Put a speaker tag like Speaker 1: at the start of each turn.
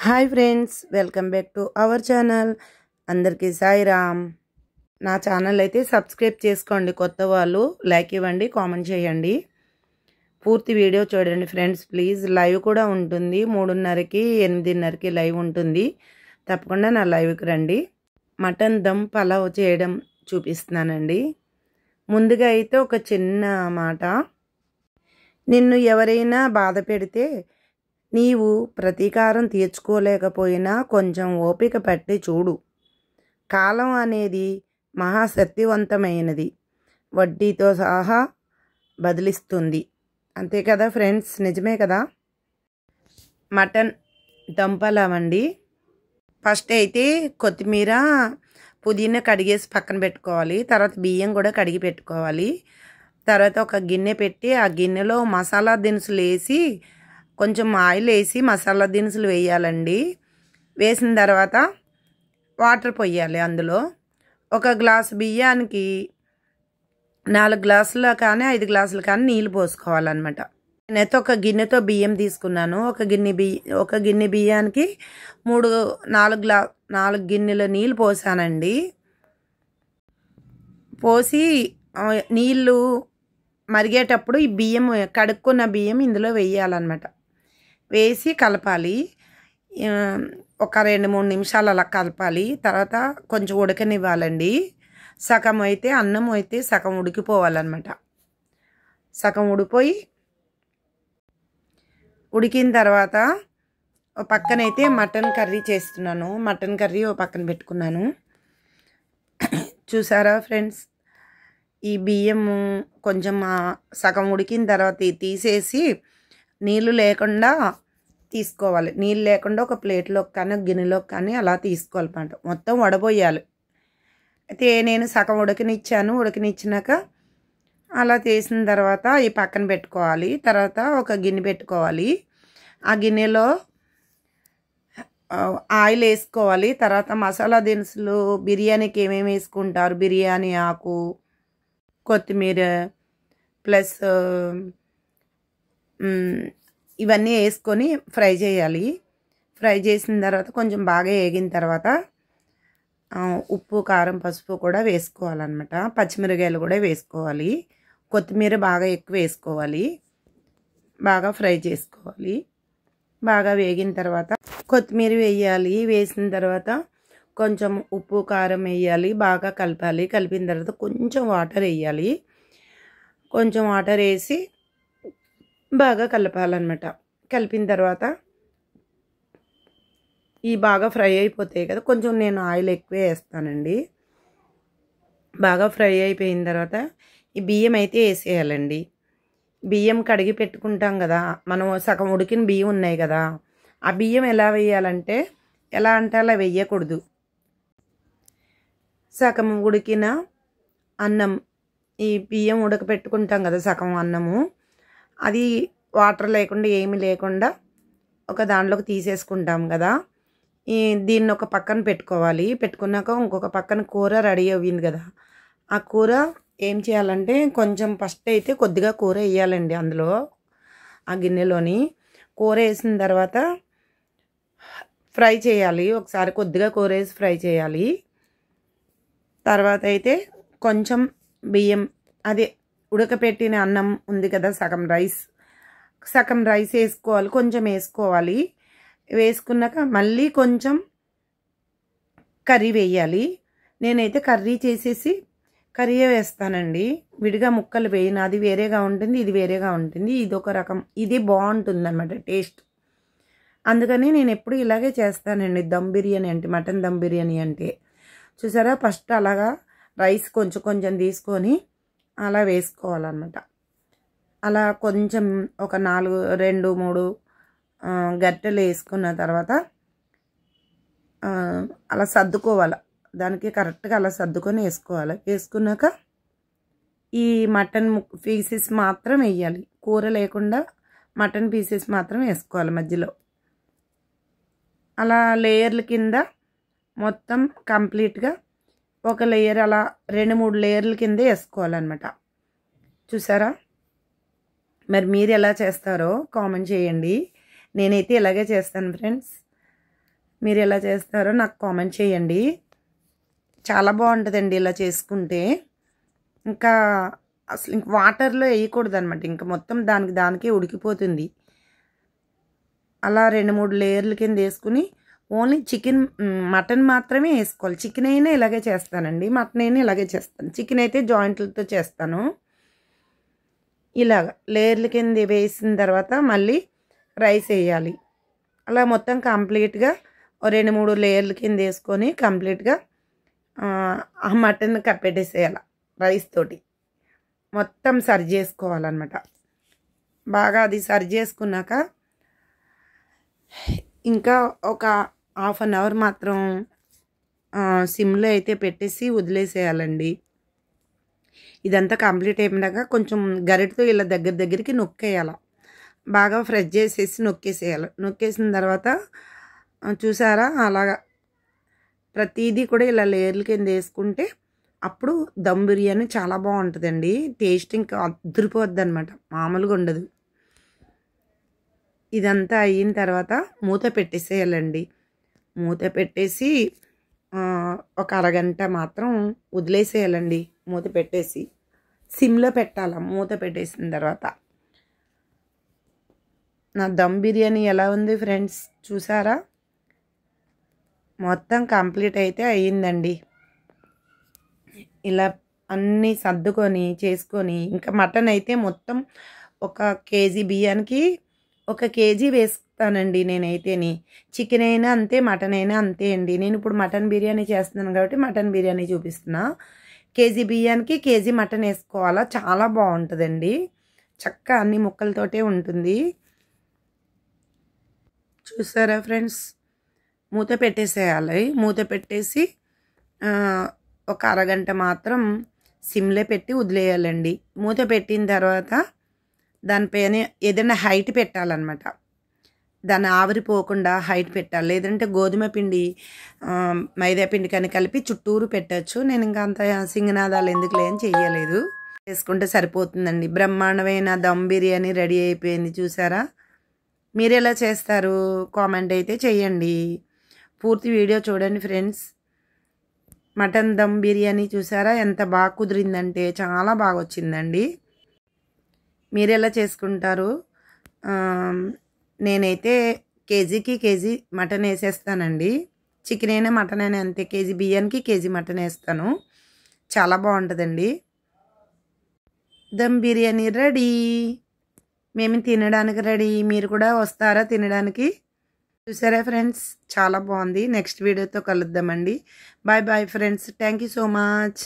Speaker 1: Hi friends, welcome back to our channel. అందరికీ సాయిరామ్. నా channel అయితే సబ్స్క్రైబ్ చేసుకోండి. కొత్త వాళ్ళు లైక్ ఇవ్వండి, కామెంట్ చేయండి. పూర్తి వీడియో చూడండి ఫ్రెండ్స్ ప్లీజ్. లైవ్ కూడా ఉంటుంది 3:30కి 8:30కి లైవ్ ఉంటుంది. తప్పకుండా నా లైవ్కి రండి. మటన్ దమ్ పలావ్ చేయడం చూపిస్తున్నానండి. ముందుగా అయితే ఒక చిన్న మాట, నిన్ను ఎవరైనా బాధ పెడితే నీవు ప్రతీకారం తీర్చుకోలేకపోయినా కొంచెం ఓపిక పట్టి చూడు. కాలం అనేది మహాశక్తివంతమైనది, వడ్డీతో సహా బదిలిస్తుంది. అంతే కదా ఫ్రెండ్స్, నిజమే కదా. మటన్ దమ్ పలావ్ అండి. ఫస్ట్ అయితే కొత్తిమీర పుదీనా కడిగేసి పక్కన పెట్టుకోవాలి. తర్వాత బియ్యం కూడా కడిగి పెట్టుకోవాలి. తర్వాత ఒక గిన్నె పెట్టి ఆ గిన్నెలో మసాలా దినుసులు వేసి కొంచెం ఆయిల్ వేసి మసాలా దినుసులు వేయాలండి. వేసిన తర్వాత వాటర్ పోయాలి. అందులో ఒక గ్లాసు బియ్యానికి 4 గ్లాసులు కానీ 5 గ్లాసులు కానీ నీళ్ళు పోసుకోవాలన్నమాట. నేనైతే ఒక గిన్నెతో బియ్యం తీసుకున్నాను. ఒక గిన్నె బియ్యానికి 4 గిన్నెల నీళ్ళు పోసానండి. పోసి నీళ్ళు మరిగేటప్పుడు ఈ బియ్యం, కడుక్కున్న బియ్యం ఇందులో వేయాలన్నమాట. వేసి కలపాలి. ఒక 2-3 నిమిషాలు అలా కలపాలి. తర్వాత కొంచెం ఉడకనివ్వాలండి. సగం అయితే అన్నం అయితే సగం ఉడికిపోవాలన్నమాట. సగం ఉడికిన తర్వాత ఒక పక్కనైతే మటన్ కర్రీ చేస్తున్నాను. మటన్ కర్రీ ఒక పక్కన పెట్టుకున్నాను. చూసారా ఫ్రెండ్స్, ఈ బియ్యము కొంచెం సగం ఉడికిన తర్వాత తీసేసి నీళ్ళు లేకుండా తీసుకోవాలి. నీళ్ళు లేకుండా ఒక ప్లేట్లోకి కానీ గిన్నెలోకి కానీ అలా తీసుకోవాలన్నమాట. మొత్తం వడబోయాలి. అయితే నేను సగం ఉడకనిచ్చినాక అలా తీసిన తర్వాత ఈ పక్కన పెట్టుకోవాలి. తర్వాత ఒక గిన్నె పెట్టుకోవాలి. ఆ గిన్నెలో ఆయిల్ వేసుకోవాలి. తర్వాత మసాలా దినుసులు బిర్యానీకి ఏమేమి వేసుకుంటారు, బిర్యానీ ఆకు, కొత్తిమీర ప్లస్ ఇవన్నీ వేసుకొని ఫ్రై చేయాలి. ఫ్రై చేసిన తర్వాత కొంచెం బాగా వేగిన తర్వాత ఉప్పు, కారం, పసుపు కూడా వేసుకోవాలన్నమాట. పచ్చిమిరకాయలు కూడా వేసుకోవాలి. కొత్తిమీర బాగా ఎక్కువ వేసుకోవాలి. బాగా ఫ్రై చేసుకోవాలి. బాగా వేగిన తర్వాత కొత్తిమీర వేయాలి. వేసిన తర్వాత కొంచెం ఉప్పు, కారం వేయాలి. బాగా కలపాలి. కలిపిన తర్వాత కొంచెం వాటర్ వేయాలి. కొంచెం వాటర్ వేసి బాగా కలపాలన్నమాట. కలిపిన తర్వాత ఈ బాగా ఫ్రై అయిపోతాయి కదా, కొంచెం నేను ఆయిల్ ఎక్కువే వేస్తానండి. బాగా ఫ్రై అయిపోయిన తర్వాత ఈ బియ్యం అయితే వేసేయాలండి. బియ్యం కడిగి పెట్టుకుంటాం కదా, మనం సగం ఉడికిన బియ్యం ఉన్నాయి కదా, ఆ బియ్యం ఎలా వేయాలంటే అలా వేయకూడదు. సగం ఉడికిన అన్నం, ఈ బియ్యం ఉడకపెట్టుకుంటాం కదా సగం అన్నము, అది వాటర్ లేకుండా ఏమీ లేకుండా ఒక దాంట్లోకి తీసేసుకుంటాం కదా. దీన్ని ఒక పక్కన పెట్టుకోవాలి. పెట్టుకున్నాక ఇంకొక పక్కన కూర రెడీ అయ్యింది కదా, ఆ కూర ఏం చేయాలంటే కొంచెం ఫస్ట్ అయితే కొద్దిగా కూర వేయాలండి. అందులో ఆ గిన్నెలోని కూర వేసిన తర్వాత ఫ్రై చేయాలి. ఒకసారి కొద్దిగా కూర వేసి ఫ్రై చేయాలి. తర్వాత అయితే కొంచెం బియ్యం, అదే ఉడకపెట్టిన అన్నం ఉంది కదా, సగం రైస్ వేసుకోవాలి. కొంచెం వేసుకోవాలి. వేసుకున్నాక మళ్ళీ కొంచెం కర్రీ వేయాలి. నేనైతే కర్రీ వేస్తానండి. విడిగా ముక్కలు వేయను. అది వేరేగా ఉంటుంది, ఇది వేరేగా ఉంటుంది. ఇది ఒక రకం, ఇది బాగుంటుంది అన్నమాట టేస్ట్. అందుకని నేను ఎప్పుడు ఇలాగే చేస్తానండి. దమ్ బిర్యానీ అంటే, మటన్ దమ్ బిర్యానీ అంటే. చూసారా, ఫస్ట్ అలాగా రైస్ కొంచెం కొంచెం తీసుకొని అలా వేసుకోవాలన్నమాట. అలా కొంచెం ఒక 2-3 గట్టెలు వేసుకున్న తర్వాత అలా సర్దుకోవాలి. దానికి కరెక్ట్గా అలా సర్దుకొని వేసుకోవాలి. వేసుకున్నాక ఈ మటన్ పీసెస్ మాత్రం వేయాలి. కూర లేకుండా మటన్ పీసెస్ మాత్రం వేసుకోవాలి మధ్యలో. అలా లేయర్ల కింద మొత్తం కంప్లీట్గా ఒక లేయర్ అలా 2-3 లేయర్ల కింద వేసుకోవాలన్నమాట. చూసారా, మరి మీరు ఎలా చేస్తారో కామెంట్ చేయండి. నేనైతే ఇలాగే చేస్తాను ఫ్రెండ్స్. మీరు ఎలా చేస్తారో నాకు కామెంట్ చేయండి. చాలా బాగుంటుందండి ఇలా చేసుకుంటే. ఇంకా అసలు ఇంక వాటర్లో వేయకూడదు అనమాట, ఇంకా మొత్తం దానికే ఉడికిపోతుంది. అలా 2-3 లేయర్ల కింద వేసుకుని ఓన్లీ మటన్ మాత్రమే వేసుకోవాలి. చికెన్ అయినా ఇలాగే చేస్తానండి, మటన్ అయినా ఇలాగే చేస్తాను. చికెన్ అయితే జాయింట్లతో చేస్తాను. ఇలాగ లేయర్ల కింద వేసిన తర్వాత మళ్ళీ రైస్ వేయాలి. అలా మొత్తం కంప్లీట్గా 2-3 లేయర్ల కింద వేసుకొని కంప్లీట్గా ఆ మటన్ కప్పెట్టేసేయాలి. రైస్ తోటి మొత్తం సర్వ్ చేసుకోవాలన్నమాట. బాగా అది సర్వ్ చేసుకున్నాక ఇంకా ఒక హాఫ్ అన్ అవర్ మాత్రం సిమ్లో అయితే పెట్టేసి వదిలేసేయాలండి. ఇదంతా కంప్లీట్ అయిపోయినాక కొంచెం గరిటతో ఇలా దగ్గరికి నొక్కేయాలి. బాగా ఫ్రెష్ చేసేసి నొక్కేసేయాలి. నొక్కేసిన తర్వాత చూసారా, అలాగా ప్రతిదీ కూడా ఇలా లేయర్ల కింద వేసుకుంటే అప్పుడు దమ్ బిర్యానీ చాలా బాగుంటుందండి. టేస్ట్ ఇంకా అదిరిపోద్ది అనమాట, మామూలుగా ఉండదు. ఇదంతా అయిన తర్వాత మూత పెట్టేసేయాలండి. మూత పెట్టేసి ఒక అరగంట మాత్రం వదిలేసేయాలండి. మూత పెట్టేసి సిమ్లో పెట్టాలి. మూత పెట్టేసిన తర్వాత నా దమ్ బిర్యానీ ఎలా ఉంది ఫ్రెండ్స్, చూసారా? మొత్తం కంప్లీట్ అయితే అయ్యిందండి. ఇలా అన్నీ సర్దుకొని చేసుకొని ఇంకా మటన్ అయితే మొత్తం 1 కేజీ బియ్యానికి 1 కేజీ వేస్తానండి నేనైతేని. చికెన్ అయినా అంతే, మటన్ అయినా అంతే అండి. నేను ఇప్పుడు మటన్ బిర్యానీ చేస్తున్నాను కాబట్టి మటన్ బిర్యానీ చూపిస్తున్నా. కేజీ బియ్యానికి కేజీ మటన్ వేసుకోవాలా, చాలా బాగుంటుందండి. చక్కగా అన్ని ముక్కలతోటే ఉంటుంది. చూసారా ఫ్రెండ్స్, మూత పెట్టేసేయాలి. మూత పెట్టేసి ఒక అరగంట మాత్రం సిమ్లో పెట్టి వదిలేయాలండి. మూత పెట్టిన తర్వాత దానిపైన ఏదైనా హైట్ పెట్టాలన్నమాట. దాన్ని ఆవిరిపోకుండా హైట్ పెట్టాలి. లేదంటే గోధుమ పిండి మైదా పిండి కానీ కలిపి చుట్టూరు పెట్టచ్చు. నేను ఇంకా అంత సింగనాదాలు ఎందుకు లేని చెయ్యలేదు, చేసుకుంటే సరిపోతుందండి. బ్రహ్మాండమైన దమ్ బిర్యానీ రెడీ అయిపోయింది. చూసారా? మీరు ఎలా చేస్తారు కామెంట్ అయితే చేయండి. పూర్తి వీడియో చూడండి ఫ్రెండ్స్. మటన్ దమ్ బిర్యానీ చూసారా ఎంత బాగా కుదిరిందంటే, చాలా బాగా వచ్చిందండి. మీరు ఎలా చేసుకుంటారు? నేనైతే కేజీకి కేజీ మటన్ వేసేస్తానండి. చికెన్ అయినా మటన్ అయినా అంతే, కేజీ బియ్యానికి కేజీ మటన్ వేస్తాను. చాలా బాగుంటుందండి. దమ్ బిర్యానీ రెడీ. మేము తినడానికి రెడీ. మీరు కూడా వస్తారా తినడానికి? చూసారా ఫ్రెండ్స్, చాలా బాగుంది. నెక్స్ట్ వీడియోతో కలుద్దామండి. Bye bye friends. Thank you so much.